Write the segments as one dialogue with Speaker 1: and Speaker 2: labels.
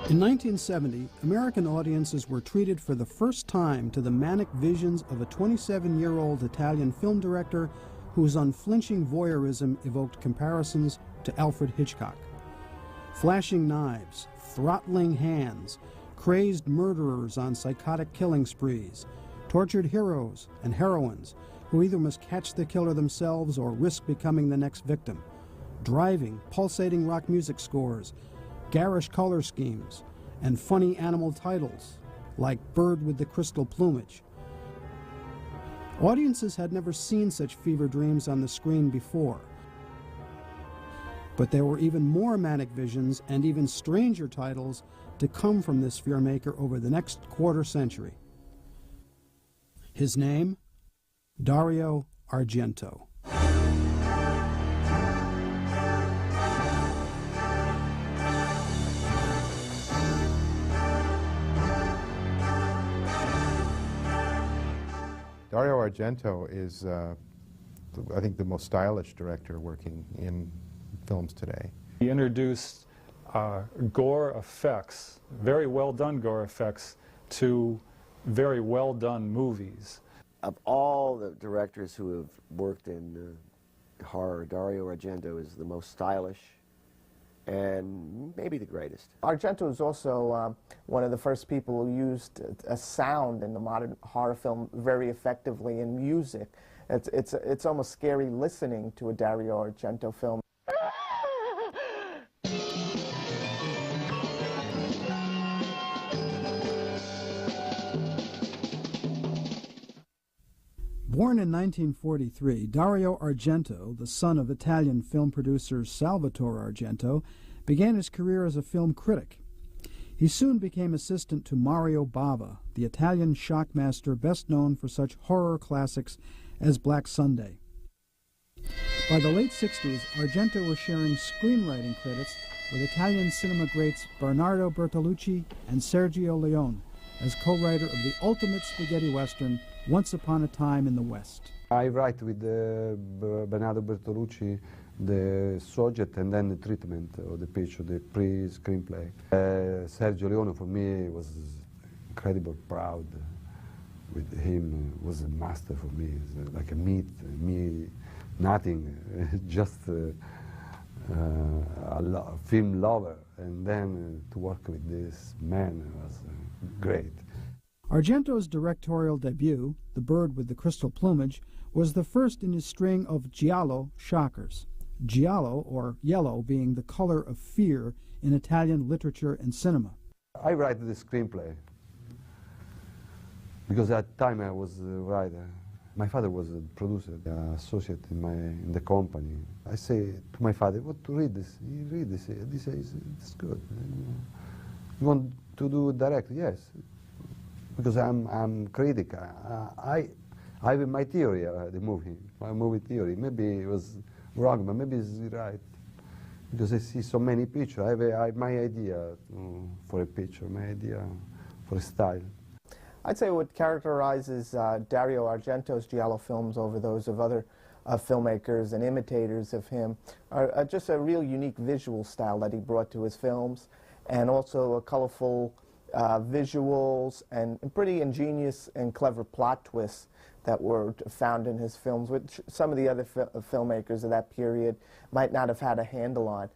Speaker 1: In 1970, American audiences were treated for the first time to the manic visions of a 27-year-old Italian film director whose unflinching voyeurism evoked comparisons to Alfred Hitchcock. Flashing knives, throttling hands, crazed murderers on psychotic killing sprees, tortured heroes and heroines who either must catch the killer themselves or risk becoming the next victim, driving, pulsating rock music scores, garish color schemes, and funny animal titles like Bird with the Crystal Plumage. Audiences had never seen such fever dreams on the screen before. But there were even more manic visions and even stranger titles to come from this fearmaker over the next quarter century. His name? Dario Argento.
Speaker 2: Dario Argento is, I think, the most stylish director working in films today.
Speaker 3: He introduced gore effects, very well done gore effects, to very well done movies.
Speaker 4: Of all the directors who have worked in horror, Dario Argento is the most stylish and maybe the greatest.
Speaker 5: Argento is also one of the first people who used a sound in the modern horror film very effectively in music. It's almost scary listening to a Dario Argento film.
Speaker 1: Born in 1943, Dario Argento, the son of Italian film producer Salvatore Argento, began his career as a film critic. He soon became assistant to Mario Bava, the Italian shockmaster best known for such horror classics as Black Sunday. By the late 60s, Argento was sharing screenwriting credits with Italian cinema greats Bernardo Bertolucci and Sergio Leone as co-writer of the ultimate spaghetti western, Once Upon a Time in the West.
Speaker 6: I write with Bernardo Bertolucci the subject and then the treatment of the picture, the pre-screenplay. Sergio Leone, for me, was incredibly proud with him. Was a master for me, like a me, nothing, just a film lover. And then to work with this man was great.
Speaker 1: Argento's directorial debut, The Bird with the Crystal Plumage, was the first in his string of giallo shockers. Giallo, or yellow, being the color of fear in Italian literature and cinema.
Speaker 6: I write the screenplay because at the time I was a writer. My father was a producer, associate in the company. I say to my father, "What to read this? You read this. This is it's good. You want to do direct? Yes." Because I'm critic. I have my theory, my movie theory. Maybe it was wrong, but maybe it's right. Because I see so many pictures. I have my idea for a picture, my idea for a style.
Speaker 5: I'd say what characterizes Dario Argento's giallo films over those of other filmmakers and imitators of him are just a real unique visual style that he brought to his films, and also a colorful visuals and pretty ingenious and clever plot twists that were found in his films, which some of the other filmmakers of that period might not have had a handle on.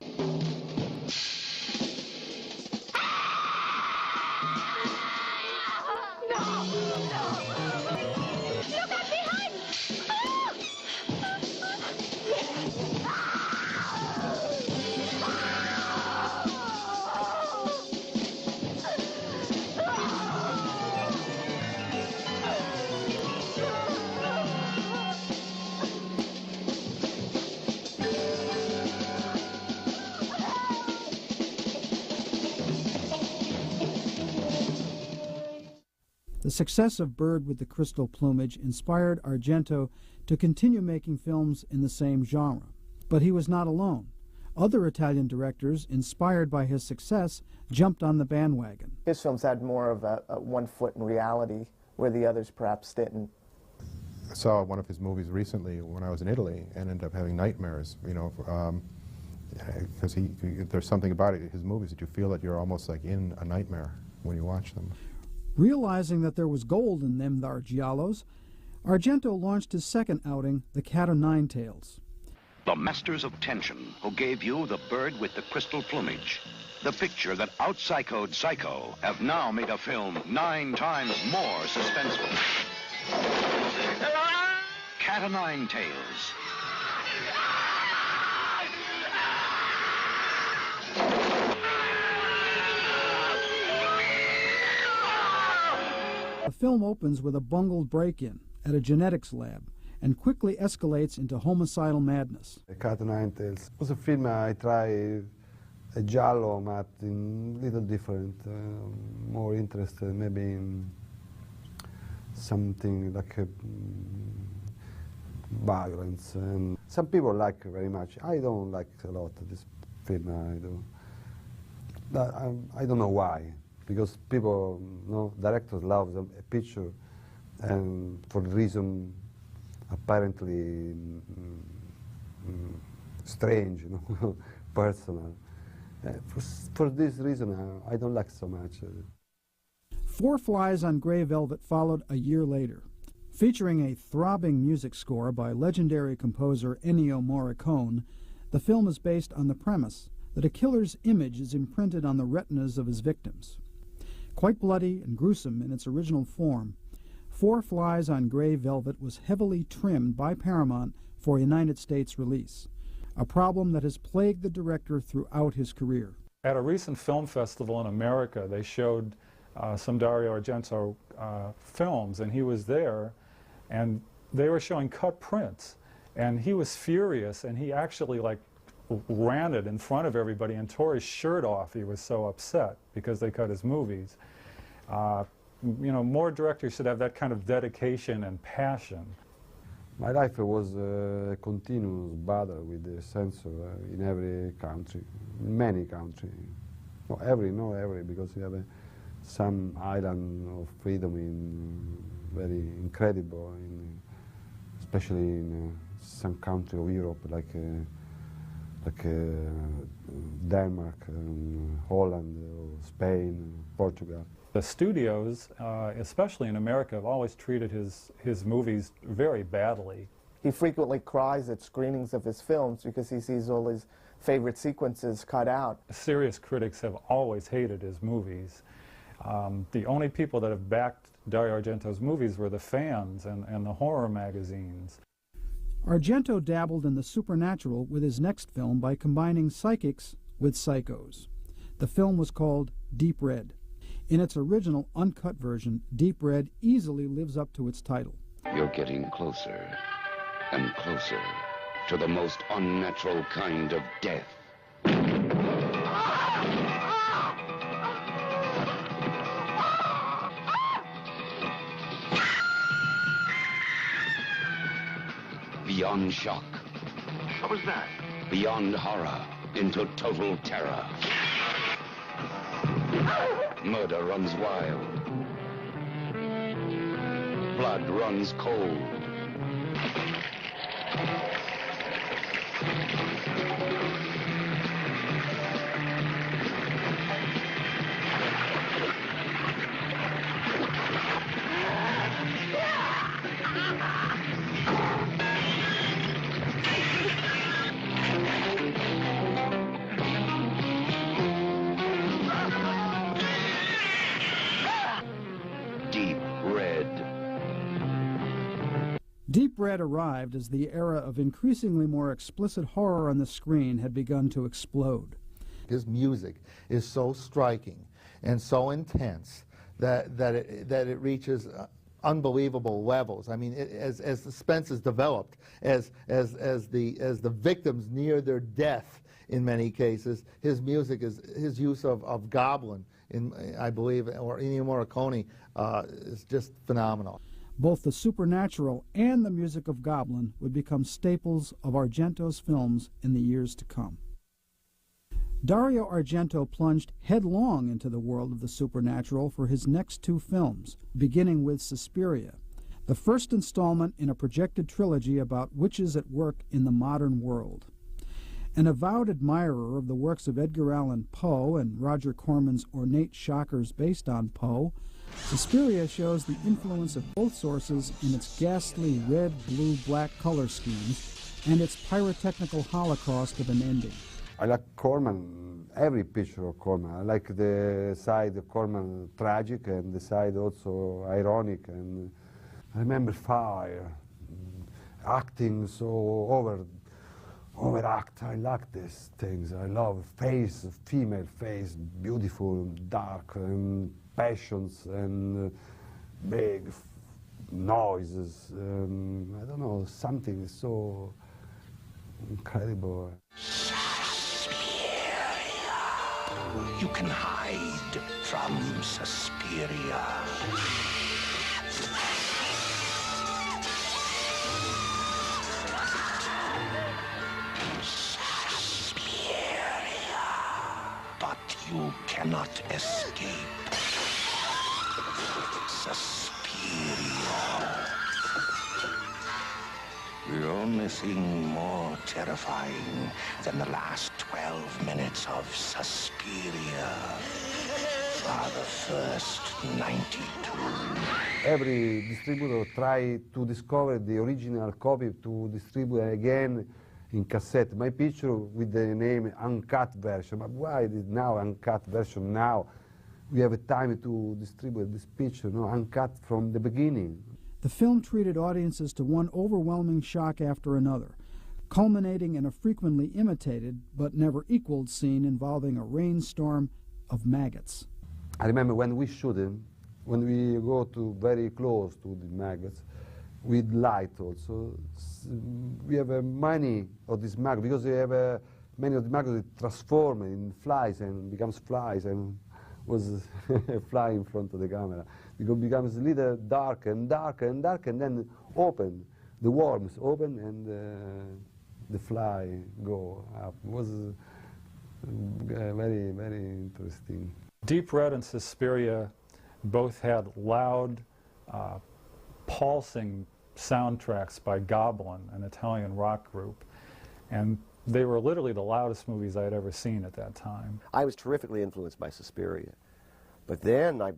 Speaker 1: The success of Bird with the Crystal Plumage inspired Argento to continue making films in the same genre. But he was not alone. Other Italian directors, inspired by his success, jumped on the bandwagon.
Speaker 5: His films had more of a one foot in reality, where the others perhaps didn't.
Speaker 2: I saw one of his movies recently when I was in Italy and ended up having nightmares. You know, Because there's something about it, his movies, that you feel that you're almost like in a nightmare when you watch them.
Speaker 1: Realizing that there was gold in them thar giallos, Argento launched his second outing, The Cat o' Nine Tails.
Speaker 7: The masters of tension who gave you The Bird with the Crystal Plumage. The picture that out-psychoed Psycho have now made a film 9 times more suspenseful. Cat o' Nine Tails.
Speaker 1: The film opens with a bungled break-in at a genetics lab and quickly escalates into homicidal madness.
Speaker 6: The Cat o' Nine Tails was a film I tried a giallo, but in little different, more interested maybe in something like violence. And some people like very much. I don't like a lot this film. I don't know why. Because people, directors love a picture, and for the reason apparently strange, personal. For this reason, I don't like so much.
Speaker 1: Four Flies on Grey Velvet followed a year later. Featuring a throbbing music score by legendary composer Ennio Morricone, the film is based on the premise that a killer's image is imprinted on the retinas of his victims. Quite bloody and gruesome in its original form, Four Flies on Grey Velvet was heavily trimmed by Paramount for United States release, a problem that has plagued the director throughout his career.
Speaker 3: At a recent film festival in America, they showed some Dario Argento films, and he was there, and they were showing cut prints, and he was furious, and he actually ranted in front of everybody and tore his shirt off. He was so upset because they cut his movies. More directors should have that kind of dedication and passion.
Speaker 6: My life was a continuous battle with the censor in every country, in many countries. Not every, because we have some island of freedom very incredible, especially in some country of Europe like Denmark, Holland, or Spain, Portugal.
Speaker 3: The studios, especially in America, have always treated his movies very badly.
Speaker 5: He frequently cries at screenings of his films because he sees all his favorite sequences cut out.
Speaker 3: Serious critics have always hated his movies. The only people that have backed Dario Argento's movies were the fans and the horror magazines.
Speaker 1: Argento dabbled in the supernatural with his next film by combining psychics with psychos. The film was called Deep Red. In its original uncut version, Deep Red easily lives up to its title.
Speaker 7: You're getting closer and closer to the most unnatural kind of death. Beyond shock. What was that? Beyond horror into total terror. Murder runs wild. Blood runs cold.
Speaker 1: Deep Red arrived as the era of increasingly more explicit horror on the screen had begun to explode.
Speaker 8: His music is so striking and so intense that it reaches unbelievable levels. I mean, as suspense is developed, as the victims near their death, in many cases, his music his use of Goblin, I believe, or Ennio Morricone, is just phenomenal.
Speaker 1: Both the supernatural and the music of Goblin would become staples of Argento's films in the years to come. Dario Argento plunged headlong into the world of the supernatural for his next two films, beginning with Suspiria, the first installment in a projected trilogy about witches at work in the modern world. An avowed admirer of the works of Edgar Allan Poe and Roger Corman's ornate shockers based on Poe, Suspiria shows the influence of both sources in its ghastly red, blue, black color schemes and its pyrotechnical holocaust of an ending.
Speaker 6: I like Corman, every picture of Corman. I like the side of Corman tragic and the side also ironic. And I remember fire, acting so overact. I like these things. I love face, female face, beautiful, dark, and passions, and big noises. I don't know, something so incredible.
Speaker 9: You can hide from Suspiria. Suspiria. But you cannot escape. Suspiria. The only thing more terrifying than the last 12 minutes of Suspiria are the first 92.
Speaker 6: Every distributor tries to discover the original copy to distribute again in cassette. My picture with the name uncut version. But why is it now uncut version now? We have a time to distribute this picture, no, uncut from the beginning.
Speaker 1: The film treated audiences to one overwhelming shock after another, culminating in a frequently imitated but never equaled scene involving a rainstorm of maggots.
Speaker 6: I remember when we shoot him, when we go to very close to the maggots, with light also, we have many of these maggots, because we have many of the maggots that transform in flies and becomes flies and was fly in front of the camera. It becomes a little dark and dark and dark, and then open, the worms open and the fly go up. It was very, very interesting.
Speaker 3: Deep Red and Suspiria both had loud, pulsing soundtracks by Goblin, an Italian rock group, and they were literally the loudest movies I had ever seen at that time.
Speaker 4: I was terrifically influenced by Suspiria, but then I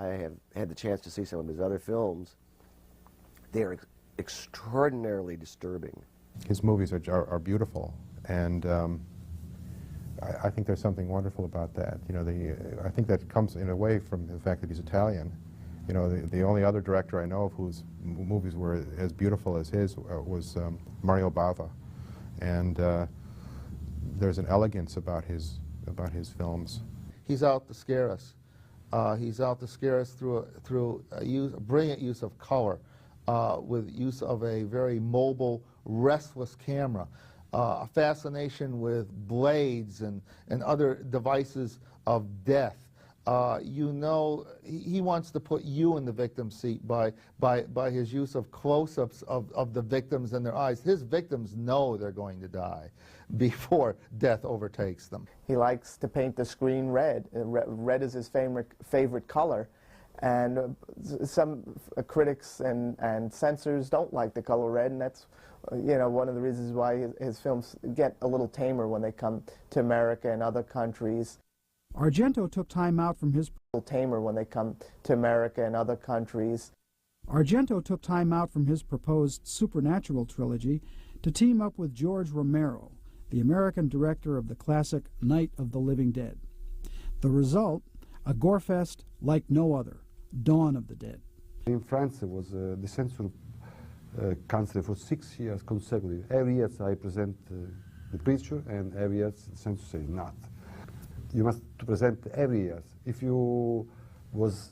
Speaker 4: have had the chance to see some of his other films. They're extraordinarily disturbing.
Speaker 2: His movies are beautiful, and I think there's something wonderful about that. You know, I think that comes in a way from the fact that he's Italian. You know, the only other director I know of whose movies were as beautiful as his was Mario Bava, and there's an elegance about his films.
Speaker 8: He's out to scare us. He's out to scare us through a brilliant use of color, with use of a very mobile, restless camera, a fascination with blades and other devices of death. You know, he wants to put you in the victim's seat by his use of close-ups of the victims and their eyes. His victims know they're going to die before death overtakes them.
Speaker 5: He likes to paint the screen red. Red is his favorite color. And some critics and censors don't like the color red, and that's, you know, one of the reasons why his films get a little tamer when they come to America and other countries.
Speaker 1: Argento took time out from his Argento took time out from his proposed Supernatural trilogy to team up with George Romero, the American director of the classic Night of the Living Dead. The result, a gorefest like no other, Dawn of the Dead.
Speaker 6: In France, it was the censor canceled for 6 years consecutively. Every year I present the picture, and every year the censor says not. You must present every year. If you was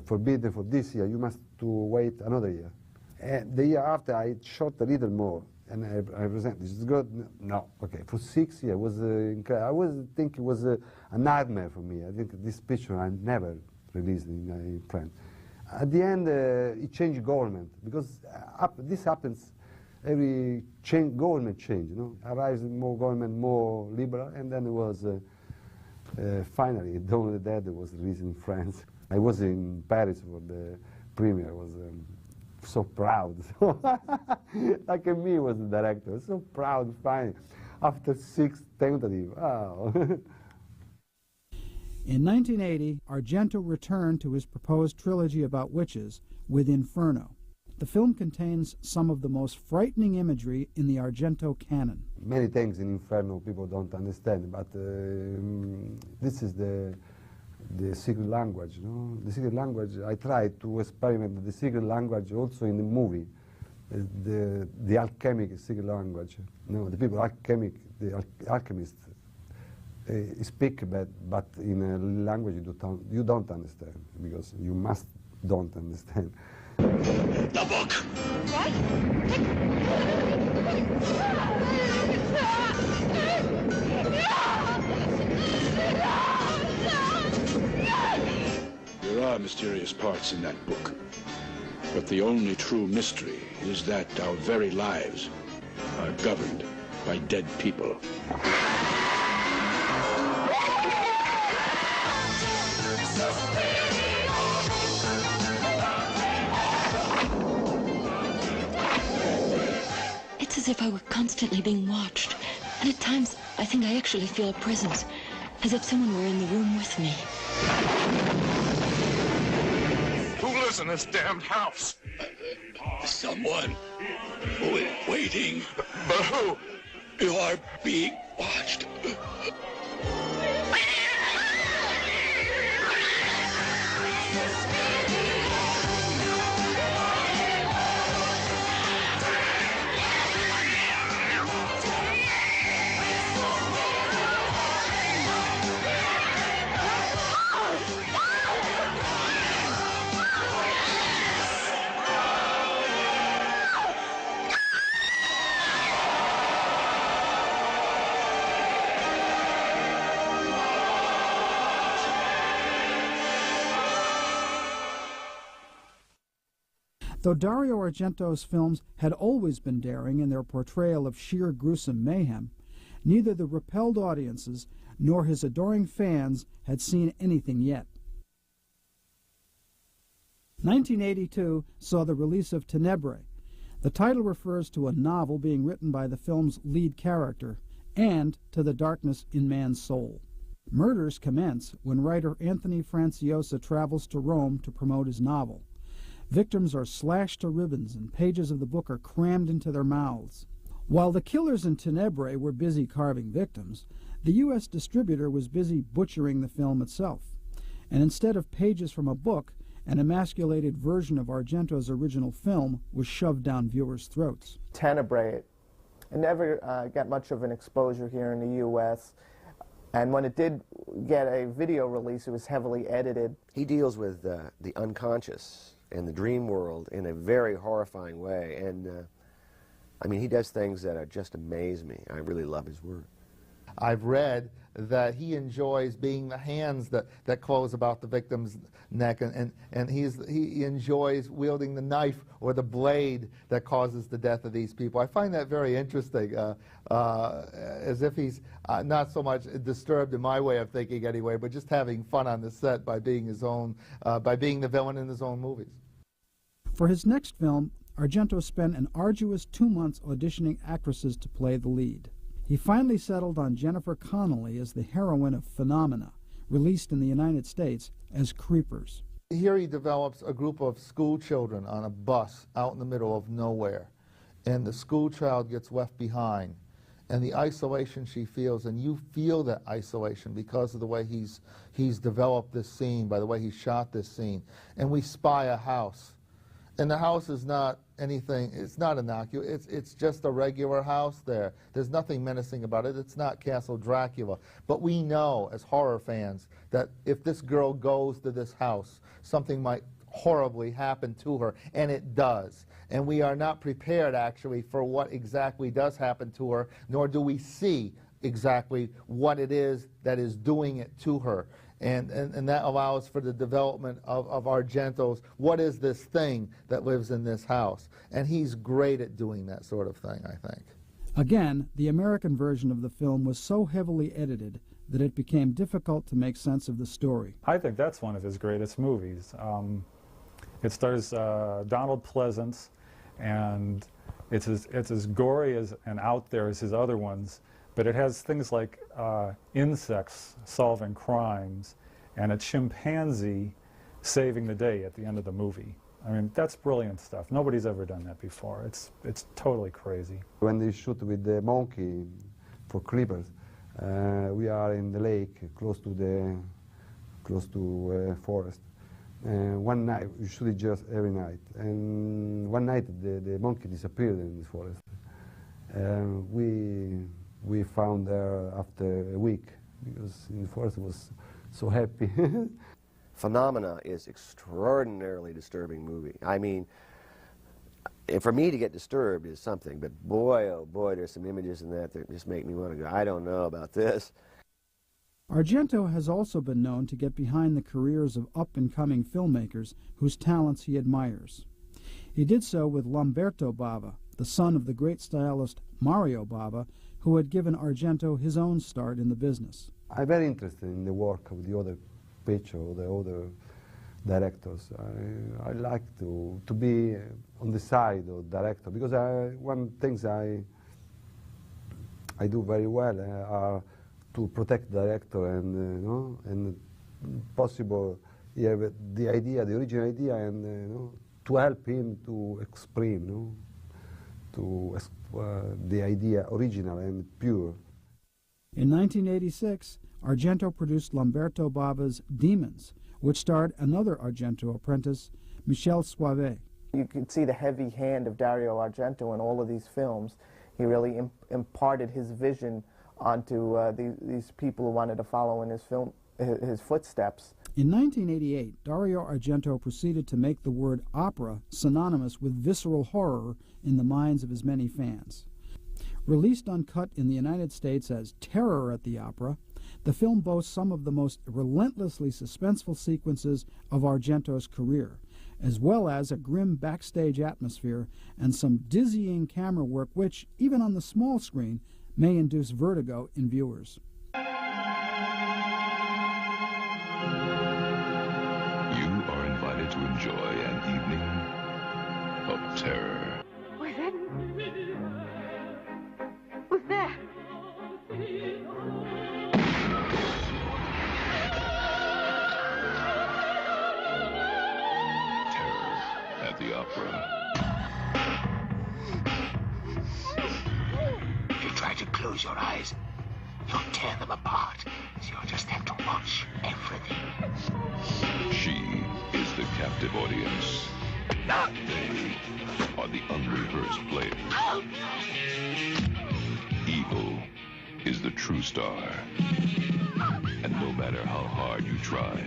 Speaker 6: forbidden for this year, you must to wait another year. And the year after, I shot a little more, and I present. This is good. No, okay. For 6 years, was incredible. I was thinking it was a nightmare for me. I think this picture I never released in France. At the end, it changed government, because this happens every government change. You know, arrives more government, more liberal, and then it was. Finally, Dawn of the Dead was released in France. I was in Paris for the premiere. I was so proud. Like me was the director. I was so proud, finally. after 6 tentatives. Wow.
Speaker 1: In 1980, Argento returned to his proposed trilogy about witches with Inferno. The film contains some of the most frightening imagery in the Argento canon.
Speaker 6: Many things in Inferno people don't understand, but this is the secret language. No? The secret language, I tried to experiment the secret language also in the movie. The alchemic secret language. No, the people the alchemists speak, but in a language you don't understand, because you don't understand.
Speaker 9: The book!
Speaker 10: What?
Speaker 11: There are mysterious parts in that book, but the only true mystery is that our very lives are governed by dead people.
Speaker 12: It's as if I were constantly being watched, and at times I think I actually feel a presence, as if someone were in the room with me.
Speaker 9: Who lives in this damned house? Someone who is waiting. But who? You are being watched.
Speaker 1: Though Dario Argento's films had always been daring in their portrayal of sheer gruesome mayhem, neither the repelled audiences nor his adoring fans had seen anything yet. 1982 saw the release of Tenebrae. The title refers to a novel being written by the film's lead character and to the darkness in man's soul. Murders commence when writer Anthony Franciosa travels to Rome to promote his novel. Victims are slashed to ribbons and pages of the book are crammed into their mouths. While the killers in Tenebrae were busy carving victims, the U.S. distributor was busy butchering the film itself. And instead of pages from a book, an emasculated version of Argento's original film was shoved down viewers' throats.
Speaker 5: Tenebrae, it never got much of an exposure here in the U.S., and when it did get a video release, it was heavily edited.
Speaker 4: He deals with the unconscious and the dream world in a very horrifying way, and I mean, he does things that just amaze me. I really love his work.
Speaker 8: I've read that he enjoys being the hands that close about the victim's neck, and he enjoys wielding the knife or the blade that causes the death of these people. I find that very interesting, as if he's not so much disturbed in my way of thinking anyway, but just having fun on the set by being his own, by being the villain in his own movies.
Speaker 1: For his next film, Argento spent an arduous 2 months auditioning actresses to play the lead. He finally settled on Jennifer Connelly as the heroine of Phenomena, released in the United States as Creepers.
Speaker 8: Here he develops a group of school children on a bus out in the middle of nowhere, and the school child gets left behind, and the isolation she feels, and you feel that isolation because of the way he's developed this scene, by the way he shot this scene. And we spy a house, and the house is not anything, it's not innocuous, it's just a regular house there. There's nothing menacing about it. It's not Castle Dracula. But we know, as horror fans, that if this girl goes to this house, something might horribly happen to her, and it does. And we are not prepared, actually, for what exactly does happen to her, nor do we see exactly what it is that is doing it to her. And that allows for the development of Argento's, what is this thing that lives in this house? And he's great at doing that sort of thing, I think.
Speaker 1: Again, the American version of the film was so heavily edited that it became difficult to make sense of the story.
Speaker 3: I think that's one of his greatest movies. It stars Donald Pleasance, and it's as gory and out there as his other ones, but it has things like insects solving crimes and a chimpanzee saving the day at the end of the movie. I mean, that's brilliant stuff. Nobody's ever done that before. It's totally crazy.
Speaker 6: When they shoot with the monkey for creepers, we are in the lake close to forest. One night, we shoot it just every night. And one night, the monkey disappeared in the forest. We found her after a week because in the forest it was so happy.
Speaker 4: Phenomena is extraordinarily disturbing movie. I mean, for me to get disturbed is something, but boy, oh boy, there's some images in that just make me want to go, I don't know about this.
Speaker 1: Argento has also been known to get behind the careers of up-and-coming filmmakers whose talents he admires. He did so with Lamberto Bava, the son of the great stylist Mario Bava, who had given Argento his own start in the business.
Speaker 6: I'm very interested in the work of the other picture, the other directors. I like to be on the side of director because one things I do very well are to protect the director and possible have the idea, the original idea, and to help him to express, the idea original and pure.
Speaker 1: In 1986, Argento produced Lamberto Bava's Demons, which starred another Argento apprentice, Michel Soavet.
Speaker 5: You can see the heavy hand of Dario Argento in all of these films. He really imparted his vision onto these people who wanted to follow in his footsteps.
Speaker 1: In 1988, Dario Argento proceeded to make the word opera synonymous with visceral horror in the minds of his many fans. Released uncut in the United States as Terror at the Opera, the film boasts some of the most relentlessly suspenseful sequences of Argento's career, as well as a grim backstage atmosphere and some dizzying camera work which, even on the small screen, may induce vertigo in viewers.
Speaker 10: You are invited to enjoy an evening of terror.
Speaker 13: Who's there?
Speaker 10: Terror at the Opera.
Speaker 9: If you try to close your eyes, you'll tear them apart. So you'll just have to watch everything.
Speaker 10: She is the captive audience. They are the unrehearsed players. Evil is the true star. And no matter how hard you try,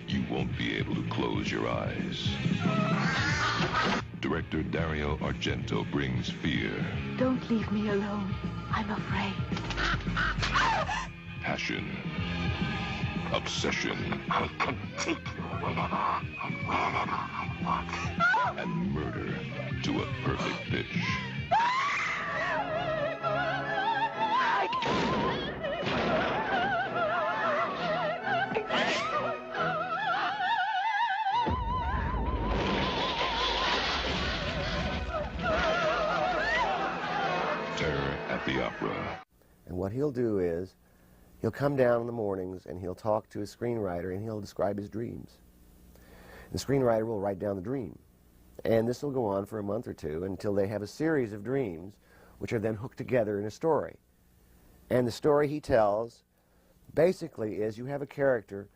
Speaker 10: you won't be able to close your eyes. Director Dario Argento brings fear.
Speaker 13: Don't leave me alone. I'm afraid.
Speaker 10: Passion. Obsession.
Speaker 9: I can take you whenever and wherever I want.
Speaker 10: And murder to a perfect pitch. Terror at the Opera.
Speaker 4: And what he'll do is, he'll come down in the mornings and he'll talk to his screenwriter and he'll describe his dreams. The screenwriter will write down the dream. And this will go on for a month or two until they have a series of dreams which are then hooked together in a story. And the story he tells basically is you have a character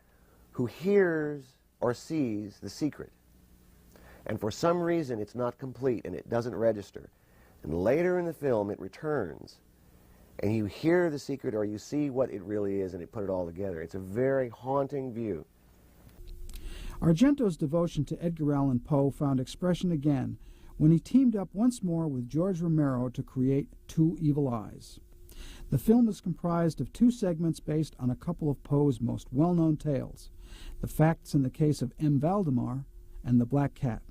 Speaker 4: who hears or sees the secret. And for some reason it's not complete and it doesn't register. And later in the film it returns. And you hear the secret or you see what it really is and it put it all together. It's a very haunting view.
Speaker 1: Argento's devotion to Edgar Allan Poe found expression again when he teamed up once more with George Romero to create Two Evil Eyes. The film is comprised of two segments based on a couple of Poe's most well-known tales, The Facts in the Case of M. Valdemar and The Black Cat.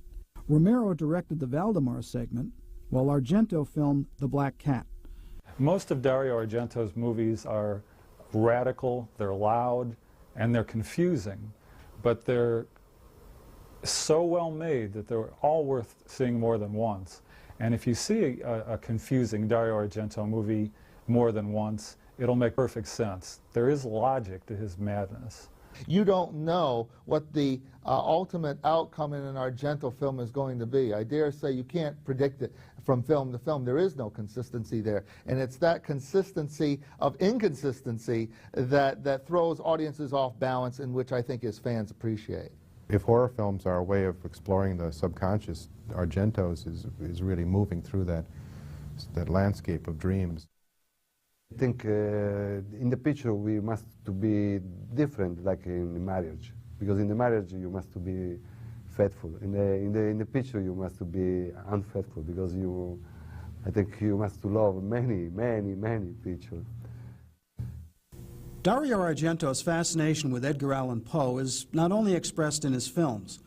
Speaker 1: Romero directed the Valdemar segment, while Argento filmed The Black Cat.
Speaker 3: Most of Dario Argento's movies are radical, they're loud, and they're confusing, but they're so well made that they're all worth seeing more than once. And if you see a confusing Dario Argento movie more than once, it'll make perfect sense. There is logic to his madness.
Speaker 8: You don't know what the ultimate outcome in an Argento film is going to be. I dare say you can't predict it from film to film. There is no consistency there. And it's that consistency of inconsistency that throws audiences off balance, and which I think his fans appreciate.
Speaker 2: If horror films are a way of exploring the subconscious, Argento's is really moving through that landscape of dreams.
Speaker 6: I think in the picture we must to be different, like in marriage, because in the marriage you must to be faithful. In the picture you must to be unfaithful, because I think you must to love many pictures.
Speaker 1: Dario Argento's fascination with Edgar Allan Poe is not only expressed in his films.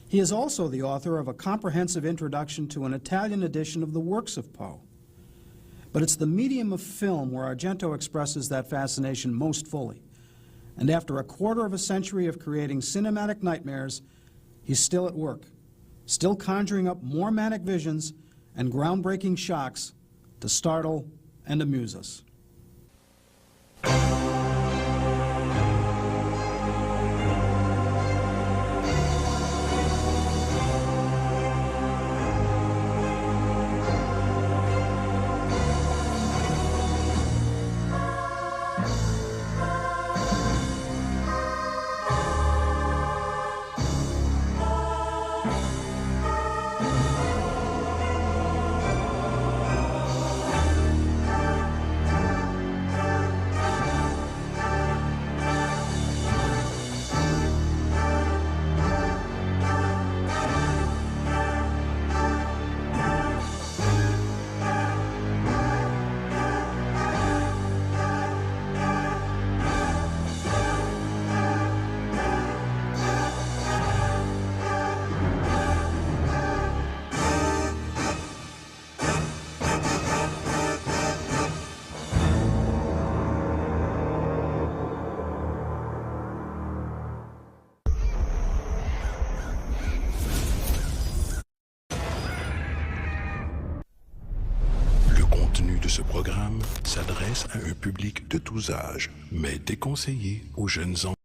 Speaker 1: He is also the author of a comprehensive introduction to an Italian edition of the works of Poe. But it's the medium of film where Argento expresses that fascination most fully. And after a quarter of a century of creating cinematic nightmares, he's still at work, still conjuring up more manic visions and groundbreaking shocks to startle and amuse us.
Speaker 14: Ce programme s'adresse à un public de tous âges, mais déconseillé aux jeunes enfants.